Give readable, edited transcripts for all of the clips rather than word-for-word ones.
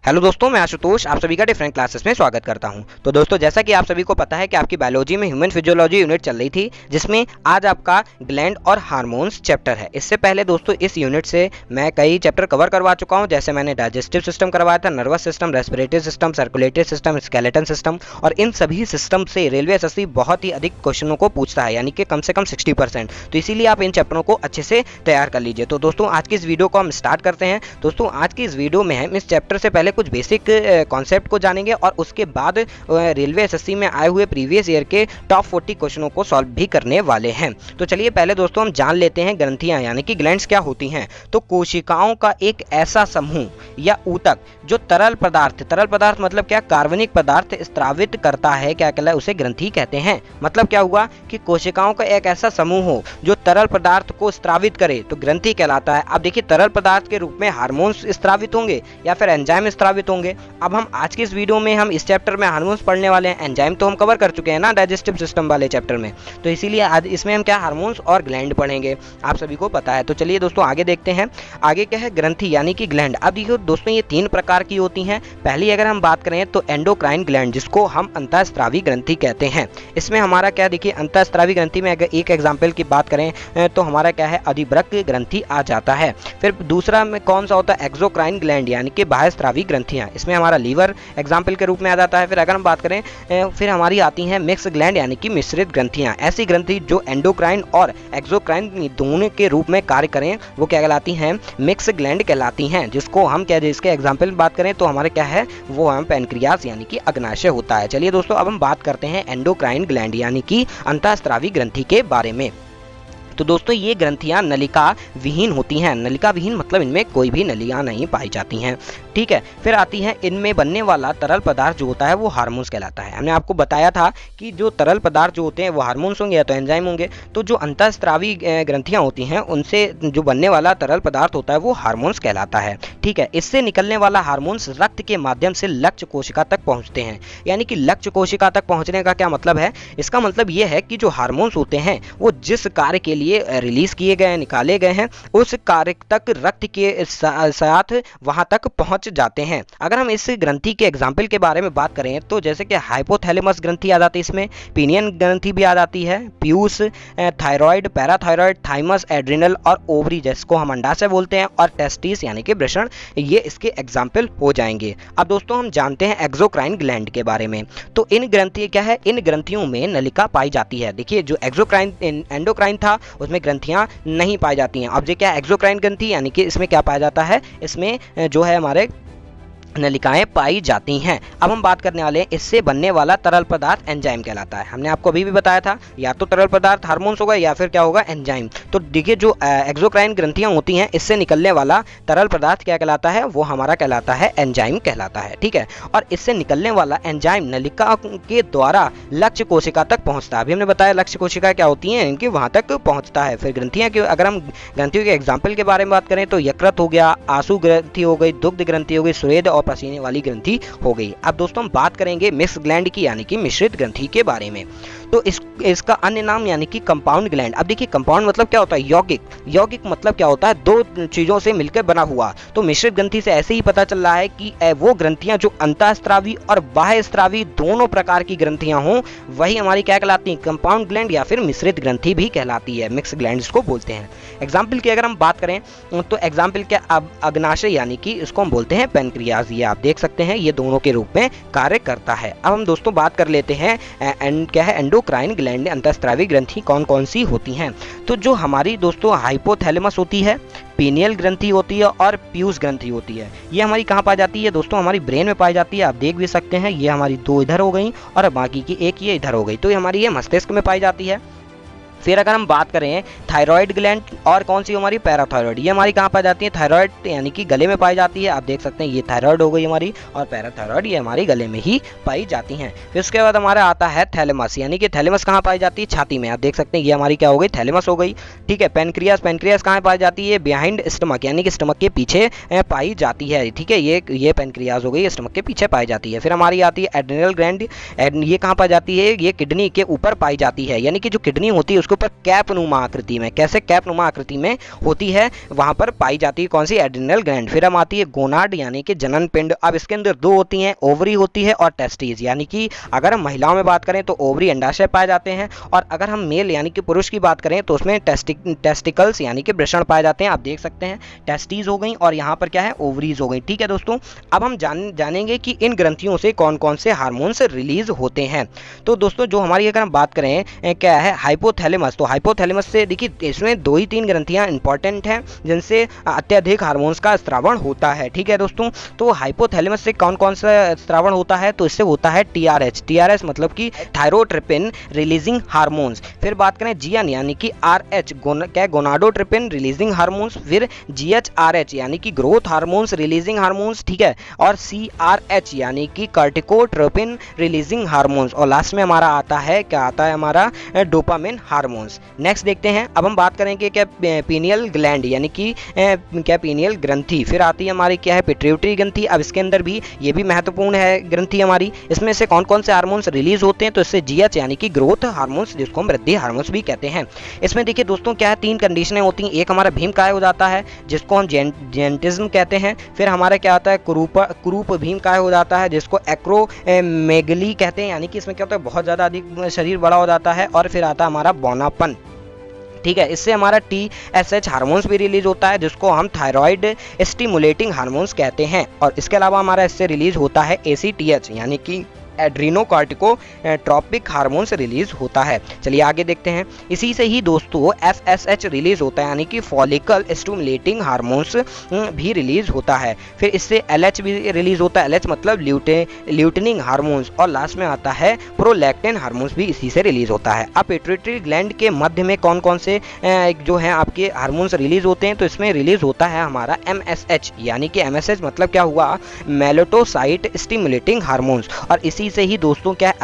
Hello दोस्तों, मैं आशुतोष आप सभी का डिफरेंट क्लासेस में स्वागत करता हूं। तो दोस्तों, जैसा कि आप सभी को पता है कि आपकी बायोलॉजी में ह्यूमन फिजियोलॉजी यूनिट चल रही थी, जिसमें आज आपका ग्लैंड और हार्मोन्स चैप्टर है। इससे पहले दोस्तों इस यूनिट से मैं कई चैप्टर कवर करवा चुका हूं, जैसे मैंने डाइजेस्टिव सिस्टम करवाया था, nervous system, respiratory system, circulatory system, skeleton system, और इन सभी सिस्टम से रेलवे एसएससी बहुत ही अधिक क्वेश्चनों को पूछता है, यानी कि कम से कम 60%। तो इसीलिए आप इन चैप्टरों को अच्छे से तैयार कर लीजिए। तो दोस्तों आज की इस वीडियो को हम स्टार्ट करते हैं। दोस्तों आज की इस वीडियो में हम इस चैप्टर से पहले कुछ बेसिक कॉन्सेप्ट को जानेंगे और उसके बाद रेलवे एसएससी में आए हुए प्रीवियस ईयर के टॉप 40 क्वेश्चनों को सॉल्व भी करने वाले हैं। तो चलिए पहले दोस्तों हम जान लेते हैं ग्रंथियां यानी कि ग्लैंड्स क्या होती हैं। तो कोशिकाओं का एक ऐसा समूह या ऊतक जो तरल पदार्थ मतलब क्या, कार्बनिक पदार्थ स्रावित करता है, क्या कहलाए, उसे ग्रंथि कहते हैं। मतलब क्या हुआ कि कोशिकाओं का एक ऐसा समूह हो जो तरल पदार्थ को स्रावित करे तो ग्रंथि कहलाता है। अब देखिए तरल पदार्थ के रूप में हार्मोन्स स्रावित होंगे या फिर एंजाइम स्रावित होंगे। अब हम आज के इस वीडियो में हम इस चैप्टर में हार्मोन्स पढ़ने वाले हैं। एंजाइम तो हम कवर कर चुके हैं ना डाइजेस्टिव सिस्टम वाले चैप्टर में, तो इसीलिए आज इसमें हम क्या हार्मोन्स और ग्लैंड पढ़ेंगे, आप सभी को पता है। तो चलिए दोस्तों आगे देखते हैं। आगे क्या है, ग्रंथि यानी कि ग्लैंड। अब देखिए दोस्तों ये 3 प्रकार की होती हैं। पहली अगर हम बात करें तो एंडोक्राइन ग्लैंड, जिसको हम अंतःस्रावी ग्रंथि कहते हैं। इसमें हमारा क्या, देखिए अंतःस्रावी ग्रंथि में अगर एक एग्जाम्पल की बात करें तो हमारा क्या है, अधिवृक्क ग्रंथि आ जाता है। फिर दूसरा में कौन सा होता है, एक्सोक्राइन ग्लैंड यानी कि बाह्यस्रावी ग्रंथियां, इसमें हमारा लीवर एग्जाम्पल के रूप में आ जाता है। फिर अगर हम बात करें फिर हमारी आती हैं मिक्स ग्लैंड यानी कि मिश्रित ग्रंथियां। ऐसी ग्रंथि जो एंडोक्राइन और एक्सोक्राइन दोनों के रूप में कार्य करें वो क्या कहलाती हैं, मिक्स ग्लैंड कहलाती हैं। जिसको हम क्या, इसके एग्जाम्पल बात करें तो हमारे क्या है, वो हम पैनक्रियास यानी कि अग्नाशय होता है। चलिए दोस्तों अब हम बात करते हैं एंडोक्राइन ग्लैंड यानी कि अंतःस्रावी ग्रंथि के बारे में। तो दोस्तों ये ग्रंथियां नलिका विहीन होती हैं। नलिका विहीन मतलब इनमें कोई भी नलियां नहीं पाई जाती हैं, ठीक है। फिर आती है इनमें बनने वाला तरल पदार्थ जो होता है वो हार्मोन्स कहलाता है। हमने आपको बताया था कि जो तरल पदार्थ जो होते हैं वो हार्मोन्स होंगे या तो एंजाइम होंगे। तो जो अंतःस्रावी ग्रंथियां होती हैं उनसे जो बनने वाला तरल पदार्थ होता है वो हार्मोन्स कहलाता है, ठीक है। इससे निकलने वाला हार्मोन्स रक्त के माध्यम से लक्ष्य कोशिका तक पहुंचते हैं। यानी कि लक्ष्य कोशिका तक पहुंचने का क्या मतलब है, इसका मतलब ये है कि जो हार्मोन्स होते हैं वो जिस कार्य के लिए रिलीज किए गए, निकाले गए हैं, उस कार्य तक रक्त के साथ वहां तक पहुंच जाते हैं। अगर हम इस ग्रंथि के एग्जाम्पल के बारे में बात करें तो जैसे कि हाइपोथैलेमस ग्रंथि आ जाती है, इसमें पीनियन ग्रंथि भी आ जाती है, Piyush, thyroid, parathyroid, thymus, adrenal और ओवरी जिसको हम अंडाशय बोलते हैं, और टेस्टिस यानी कि वृषण, ये इसके एग्जाम्पल हो जाएंगे। अब दोस्तों हम जानते हैं एक्सोक्राइन ग्लैंड के बारे में। तो इन ग्रंथि क्या है, इन ग्रंथियों में नलिका पाई जाती है। देखिए जो एक्सोक्राइन एंडोक्राइन था उसमें ग्रंथियां नहीं पाई जाती हैं। अब ये क्या, एक्सोक्राइन ग्रंथि यानी कि इसमें क्या पाया जाता है, इसमें जो है हमारे नलिकाएं पाई जाती हैं। अब हम बात करने वाले हैं इससे बनने वाला तरल पदार्थ एंजाइम कहलाता है। हमने आपको अभी भी बताया था या तो तरल पदार्थ हार्मोन्स होगा या फिर क्या होगा, एंजाइम। तो देखिए जो एक्सोक्राइन ग्रंथियां होती हैं इससे निकलने वाला तरल पदार्थ क्या कहलाता है, वो हमारा कहलाता है एंजाइम कहलाता है, ठीक है। और इससे निकलने वाला एंजाइम नलिका के द्वारा लक्ष्य कोशिका तक पहुंचता है। अभी हमने बताया लक्ष्य कोशिका क्या होती हैं, इनकी वहां तक पहुंचता है। फिर ग्रंथियां की अगर हम ग्रंथियों के एग्जाम्पल के बारे में बात करें तो यकृत हो गया, आंसू ग्रंथि हो गई, दुग्ध ग्रंथि हो गई, स्वेद और पसीने वाली ग्रंथि हो गई। अब दोस्तों हम बात करेंगे मिक्स ग्लैंड की यानी कि मिश्रित ग्रंथि के बारे में। तो इसका अन्य नाम यानी कि कंपाउंड ग्लैंड। अब देखिए कंपाउंड मतलब क्या होता है, यौगिक। यौगिक मतलब क्या होता है, 2 चीजों से मिलकर बना हुआ। तो मिश्रित ग्रंथि से ऐसे ही पता चल रहा है कि वो ग्रंथियां जो अंतःस्रावी और बाह्यस्रावी दोनों प्रकार की ग्रंथियां हों वही हमारी क्या कहलाती हैं, कंपाउंड ग्लैंड या फिर मिश्रित ग्रंथि भी कहलाती है, मिक्स ग्लैंड इसको बोलते हैं। एग्जाम्पल की अगर हम बात करें तो एग्जाम्पल क्या, अग्नाशय यानी कि इसको हम बोलते हैं पैनक्रियाज। ये आप देख सकते हैं ये दोनों के रूप में कार्य करता है। अब हम दोस्तों बात कर लेते हैं क्या है, एंडोक्राइन ग्लैंड अंतःस्रावी ग्रंथि कौन कौन सी होती हैं। तो जो हमारी दोस्तों हाइपोथैलेमस होती है, पीनियल ग्रंथि होती है और पीयूष ग्रंथि होती है। ये हमारी कहाँ पाई जाती है दोस्तों, हमारी ब्रेन में पाई जाती है। आप देख भी सकते हैं ये हमारी 2 इधर हो गई और बाकी की एक ये इधर हो गई। तो ये हमारी ये मस्तिष्क में पाई जाती है। फिर अगर हम बात करें थायराइड ग्लैंड और कौन सी हमारी, पैराथायराइड, ये हमारी कहाँ पाई जाती है, थायराइड यानी कि गले में पाई जाती है। आप देख सकते हैं ये थायराइड हो गई हमारी, और पैराथायराइड ये हमारी गले में ही पाई जाती हैं। फिर उसके बाद हमारा आता है थैलेमस, यानी कि थैलेमस कहाँ पाई जाती है, छाती में। आप देख सकते हैं ये हमारी क्या हो गई, थैलेमस हो गई, ठीक है। पैनक्रियास, पैनक्रियास कहाँ पाई जाती है, बिहाइंड स्टमक यानी कि स्टमक के पीछे पाई जाती है, ठीक है। ये पैनक्रियास हो गई, स्टमक के पीछे पाई जाती है। फिर हमारी आती है एड्रिनल ग्लैंड, ये कहाँ पाई जाती है, ये किडनी के ऊपर पाई जाती है। यानी कि जो किडनी होती है उसका उसके ऊपर कैपनुमा आकृति में, कैसे कैपनुमा आकृति में होती है, वहां पर पाई जाती है कौन सी, एड्रिनल ग्लैंड। फिर हम आती है गोनाड यानी कि जनन पिंड। अब इसके अंदर दो होती हैं, ओवरी होती है और टेस्टिस, यानी कि अगर हम महिलाओं में बात करें तो ओवरी अंडाशय पाए जाते हैं, और अगर हम मेल यानी कि पुरुष की बात करें तो उसमें टेस्टिकल्स यानी कि वृषण पाए जाते हैं। आप देख सकते हैं टेस्टिस हो गई और यहाँ पर क्या है, ओवरीज हो गई। ठीक है दोस्तों, अब हम जानेंगे कि इन ग्रंथियों से कौन कौन से हार्मोन्स रिलीज होते हैं। तो दोस्तों जो हमारी अगर हम बात करें क्या है, हाइपोथैलेमस, तो हाइपोथैलेमस से देखिए इसमें 2 ही 3 ग्रंथियां इंपॉर्टेंट हैं जिनसे अत्यधिक हार्मोन्स का स्रावण होता है। ठीक है दोस्तों, तो हाइपोथैलेमस से कौन कौन सा स्रावण होता है, तो इससे होता है टीआरएच। टीआरएच मतलब कि थायरोट्रिपिन रिलीजिंग हार्मोन्स। फिर बात करें जीएन यानी कि आरएच, क्या गोनाडोट्रिपिन रिलीजिंग हार्मोन्स। फिर जीएचआरएच यानी कि ग्रोथ हार्मोन्स रिलीजिंग हार्मोन्स। ठीक है, और सीआरएच यानी कि कार्टिकोट्रोपिन रिलीजिंग हार्मोन्स। और लास्ट में हमारा आता है, क्या आता है हमारा, डोपामिन हार्मोन्स। नेक्स्ट देखते हैं, अब हम बात करेंगे क्या पीनियल ग्लैंड यानी कि क्या पीनियल ग्रंथि। फिर आती है हमारी क्या है, पिट्यूटरी ग्रंथि। अब इसके अंदर भी ये भी महत्वपूर्ण है ग्रंथि हमारी। इसमें से कौन कौन से हार्मोन्स रिलीज होते हैं, तो इससे जीएच यानी कि ग्रोथ हार्मोन्स, जिसको हम वृद्धि हार्मोन्स भी कहते हैं। इसमें देखिए दोस्तों क्या है, 3 कंडीशनें होती हैं। एक हमारा भीम काय हो जाता है जिसको हम जेंटिज्म कहते हैं। फिर हमारा क्या आता है, कुरूप भीम काय हो जाता है जिसको एक्रोमेगली कहते हैं, यानी कि इसमें क्या होता है, बहुत ज़्यादा अधिक शरीर बड़ा हो जाता है। और फिर आता है हमारा बौनापन। ठीक है, इससे हमारा TSH हार्मोन्स भी रिलीज होता है जिसको हम थायराइड स्टिमुलेटिंग हार्मोन्स कहते हैं। और इसके अलावा हमारा इससे रिलीज होता है ACTH यानी कि एड्रीनोकार्टिकोट्रोपिक हार्मोन्स रिलीज होता है। चलिए आगे देखते हैं, इसी से ही दोस्तों FSH रिलीज होता है यानी कि फॉलिकल स्टिमुलेटिंग हार्मोन्स भी रिलीज होता है। फिर इससे LH भी रिलीज होता है, LH मतलब ल्यूटिनिंग हार्मोन्स। और लास्ट में आता है प्रोलैक्टिन हार्मोन्स भी इसी से रिलीज होता है। अब पिट्यूटरी ग्लैंड के मध्य में कौन कौन से जो है आपके हार्मोन्स रिलीज होते हैं, तो इसमें रिलीज होता है हमारा MSH यानी कि MSH मतलब क्या हुआ, मेलेटोसाइट स्टिमुलेटिंग हार्मोन्स। और इसी से ही दोस्तों क्या है,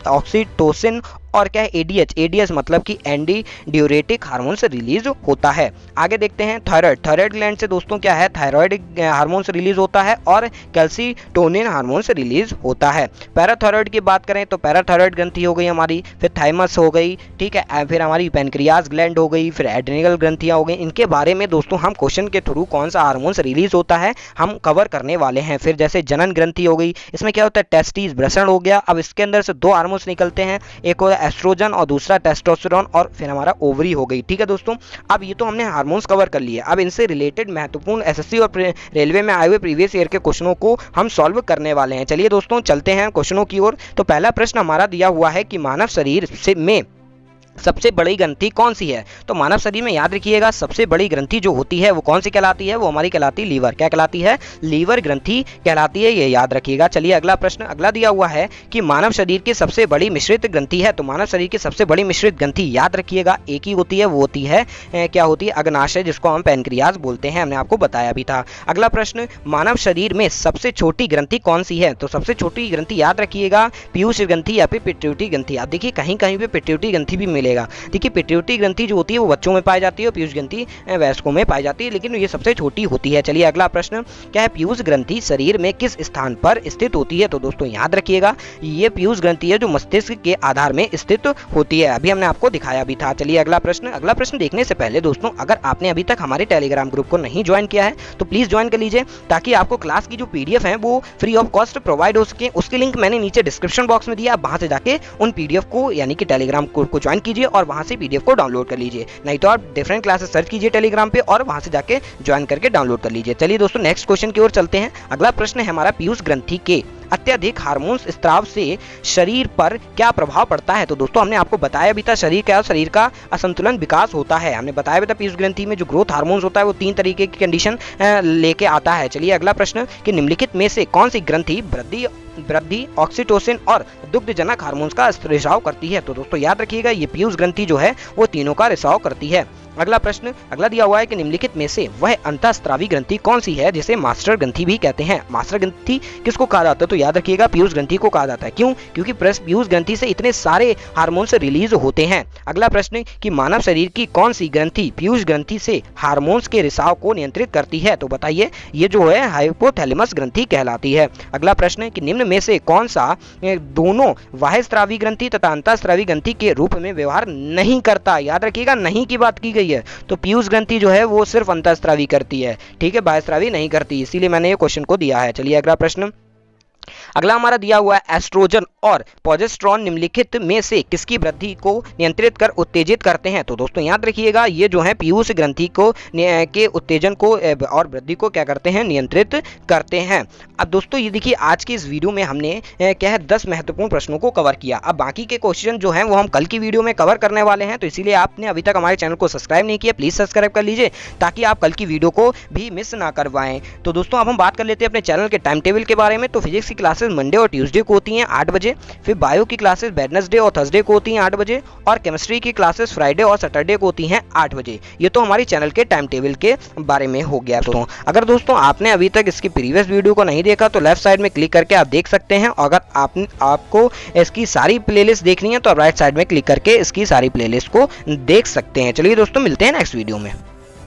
ऑक्सीटोसिन और क्या है, एडीएच मतलब कि एंटी ड्यूरेटिक हार्मोन्स रिलीज होता है। आगे देखते हैं थायराइड ग्लैंड से दोस्तों क्या है, थायराइड हार्मोन्स रिलीज होता है और कैल्सिटोनिन हार्मोन्स रिलीज होता है। पैराथायराइड की बात करें तो पैराथायराइड ग्रंथि हो गई हमारी, फिर थाइमस हो गई। ठीक है, फिर हमारी पेनक्रियाज ग्लैंड हो गई, फिर एड्रिनल ग्रंथियां हो गई। इनके बारे में दोस्तों हम क्वेश्चन के थ्रू कौन सा हार्मोन्स रिलीज होता है हम कवर करने वाले हैं। फिर जैसे जनन ग्रंथि हो गई, इसमें क्या होता है, टेस्टिस वृषण हो गया। अब इसके अंदर से 2 हार्मोन्स निकलते हैं, एक होता है एस्ट्रोजन और दूसरा टेस्टोस्टेरोन। और फिर हमारा ओवरी हो गई। ठीक है दोस्तों, अब ये तो हमने हार्मोन्स कवर कर लिए। अब इनसे रिलेटेड महत्वपूर्ण एसएससी और रेलवे में आए हुए प्रीवियस ईयर के क्वेश्चनों को हम सॉल्व करने वाले हैं। चलिए दोस्तों चलते हैं क्वेश्चनों की ओर। तो पहला प्रश्न हमारा दिया हुआ है कि मानव शरीर में सबसे बड़ी ग्रंथि कौन सी है। तो मानव शरीर में याद रखिएगा सबसे बड़ी ग्रंथि जो होती है वो कौन सी कहलाती है, वो हमारी कहलाती है लीवर। क्या कहलाती है, लीवर ग्रंथि कहलाती है, ये याद रखिएगा। चलिए अगला प्रश्न, अगला दिया हुआ है कि मानव शरीर की सबसे बड़ी मिश्रित ग्रंथि है। तो मानव शरीर की सबसे बड़ी मिश्रित ग्रंथि याद रखिएगा एक ही होती है, वो होती है क्या होती है, अग्नाशय, जिसको हम पैनक्रियाज बोलते हैं, हमने आपको बताया भी था। अगला प्रश्न, मानव शरीर में सबसे छोटी ग्रंथि कौन सी है। तो सबसे छोटी ग्रंथि याद रखिएगा पीयूष ग्रंथि या फिर पिट्यूटरी ग्रंथि। आप देखिए कहीं कहीं पे पिट्यूटरी ग्रंथि भी मिलेगा। देखिए पिट्यूटरी ग्रंथि जो होती है वो बच्चों में पाई जाती है और पीयूष ग्रंथि वयस्कों में पाई जाती है, लेकिन ये सबसे छोटी होती है। चलिए अगला प्रश्न, क्या है, पीयूष ग्रंथि शरीर में किस स्थान पर स्थित होती है। तो दोस्तों याद रखिएगा ये पीयूष ग्रंथि है जो मस्तिष्क के आधार में स्थित होती है, अभी हमने आपको दिखाया भी था। चलिए अगला प्रश्न, अगला प्रश्न देखने से पहले दोस्तों अगर आपने अभी तक हमारे टेलीग्राम ग्रुप को नहीं ज्वाइन किया है तो प्लीज ज्वाइन कर लीजिए, ताकि आपको क्लास की जो PDF है वो फ्री ऑफ कॉस्ट प्रोवाइड हो सके। उसकी लिंक मैंने नीचे डिस्क्रिप्शन बॉक्स में दिया, आप वहां से जाके उन PDF को यानी कि टेलीग्राम को ज्वाइन कीजिए और वहां से PDF को डाउनलोड कर लीजिए। नहीं तो आप डिफरेंट क्लासेस सर्च कीजिए टेलीग्राम पे और वहां से जाके ज्वाइन करके डाउनलोड कर लीजिए। चलिए दोस्तों नेक्स्ट क्वेश्चन की ओर चलते हैं। अगला प्रश्न है हमारा, पीयूष ग्रंथि के अत्यधिक हार्मोन्स स्त्राव से शरीर पर क्या प्रभाव पड़ता है। तो दोस्तों हमने आपको बताया भी था शरीर का असंतुलन विकास होता है, हमने बताया भी था पीयूष ग्रंथि में जो ग्रोथ हार्मोन्स होता है वो 3 तरीके की कंडीशन लेके आता है। चलिए अगला प्रश्न, कि निम्नलिखित में से कौन सी ग्रंथि वृद्धि ऑक्सीटोसिन और दुग्धजनक हार्मोन्स का रिसाव करती है। तो दोस्तों याद रखिएगा ये पीयूष ग्रंथि जो है वो तीनों का रिसाव करती है। अगला प्रश्न अगला दिया हुआ है कि निम्नलिखित में से वह अंतःस्रावी ग्रंथि कौन सी है जिसे मास्टर ग्रंथि भी कहते हैं। मास्टर ग्रंथि किसको कहा जाता है? तो याद रखिएगा पीयूष ग्रंथि को कहा जाता है। क्यों? क्योंकि पीयूष ग्रंथि से इतने सारे हार्मोन्स रिलीज होते हैं। अगला प्रश्न कि मानव शरीर की कौन सी ग्रंथि पीयूष ग्रंथि से हार्मोन्स के रिसाव को नियंत्रित करती है? तो बताइए, ये जो है हाइपोथैलेमस ग्रंथि कहलाती है। अगला प्रश्न कि निम्न में से कौन सा दोनों बाह्यस्रावी ग्रंथि तथा अंतःस्रावी ग्रंथि के रूप में व्यवहार नहीं करता? याद रखिएगा नहीं की बात की गई है। तो पीयूष ग्रंथि जो है वो सिर्फ अंतःस्रावी करती है, ठीक है, बाह्यस्रावी नहीं करती, इसीलिए मैंने ये क्वेश्चन को दिया है। चलिए अगला प्रश्न। अगला हमारा दिया हुआ है एस्ट्रोजन और प्रोजेस्टेरॉन निम्नलिखित में से किसकी वृद्धि को नियंत्रित कर उत्तेजित करते हैं? तो दोस्तों याद रखिएगा ये जो है पीयूष ग्रंथि को के उत्तेजन को और वृद्धि को क्या करते हैं? नियंत्रित करते हैं। अब दोस्तों ये देखिए आज की इस वीडियो में हमने क्या है 10 महत्वपूर्ण प्रश्नों को कवर किया। अब बाकी के क्वेश्चन जो हैं वो हम कल की वीडियो में कवर करने वाले हैं, तो इसीलिए आपने अभी तक हमारे चैनल को सब्सक्राइब नहीं किया, प्लीज सब्सक्राइब कर लीजिए ताकि आप कल की वीडियो को भी मिस ना करवाएं। तो दोस्तों अब हम बात कर लेते हैं अपने चैनल के टाइम टेबल के बारे में। तो फिजिक्स की क्लासेस मंडे और ट्यूसडे को होती हैं 8 बजे, फिर बायो की क्लासेस वेडनेसडे और थर्सडे को होती हैं 8 बजे, और केमिस्ट्री की क्लासेस फ्राइडे और सैटरडे को होती हैं 8 बजे। ये तो हमारी चैनल के टाइम टेबल के बारे में हो गया। तो अगर दोस्तों आपने अभी तक इसकी प्रीवियस वीडियो को नहीं देखा तो लेफ्ट साइड में क्लिक करके आप देख सकते हैं। अगर आपको इसकी सारी प्लेलिस्ट देखनी है तो आप राइट साइड में क्लिक करके इसकी सारी प्लेलिस्ट को देख सकते हैं। चलिए दोस्तों मिलते हैं नेक्स्ट वीडियो में।